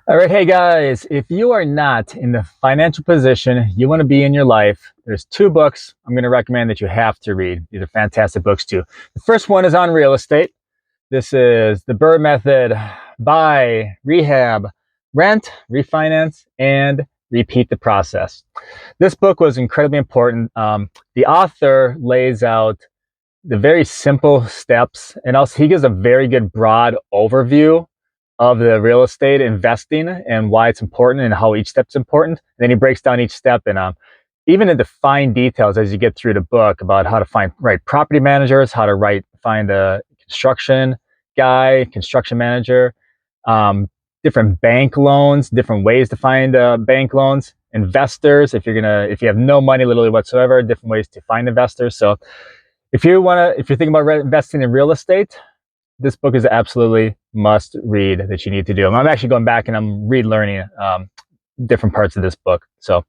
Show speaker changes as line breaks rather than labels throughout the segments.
All right, hey guys, if you are not in the financial position you want to be in your life, there's two books I'm going to recommend that you have to read. These are fantastic books too. The first one is on real estate. This is The Burr Method, Buy, Rehab, Rent, Refinance, and Repeat the Process. This book was incredibly important. The author lays out the very simple steps, and also he gives a very good broad overview of the real estate investing and why it's important and how each step's important. And then he breaks down each step and even in the fine details as you get through the book about how to find right property managers, how to find a construction guy, construction manager, different bank loans, different ways to find bank loans, investors. If you have no money literally whatsoever, different ways to find investors. So if you're thinking about investing in real estate, this book is absolutely must read that you need to do. I'm actually going back and I'm relearning different parts of this book. So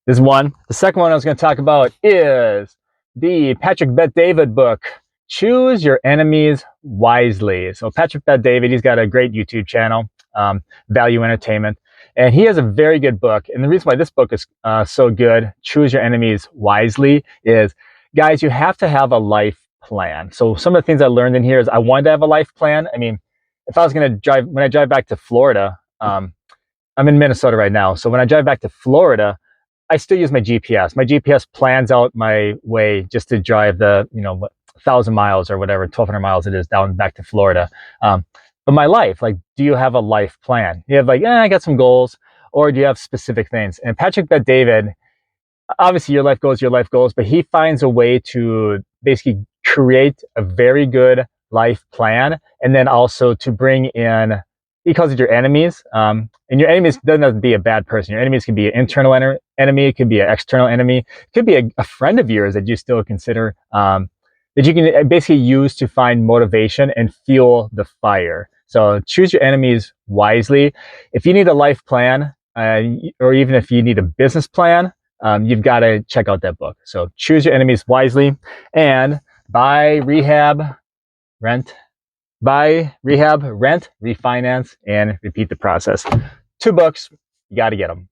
this is one. The second one I was going to talk about is the Patrick Bet-David book, Choose Your Enemies Wisely. So Patrick Bet-David, he's got a great YouTube channel, Value Entertainment, and he has a very good book. And the reason why this book is so good, Choose Your Enemies Wisely, is guys, you have to have a life plan. So some of the things I learned in here is I wanted to have a life plan. I mean, if I was going to when I drive back to Florida, I'm in Minnesota right now. So when I drive back to Florida, I still use my GPS. My GPS plans out my way just to drive the, 1,000 miles or whatever, 1,200 miles it is down back to Florida. But my life, like, do you have a life plan? You have I got some goals, or do you have specific things? And Patrick Bet-David, obviously your life goals, but he finds a way to basically create a very good life plan, and then also to bring in, he calls it your enemies. And your enemies doesn't have to be a bad person. Your enemies can be an internal enemy, it could be an external enemy, it could be a friend of yours that you still consider, that you can basically use to find motivation and fuel the fire. So choose your enemies wisely. If you need a life plan, or even if you need a business plan, you've got to check out that book. So Choose Your Enemies Wisely, and Buy, Rehab, Rent, Refinance, and Repeat the Process. Two books, you got to get them.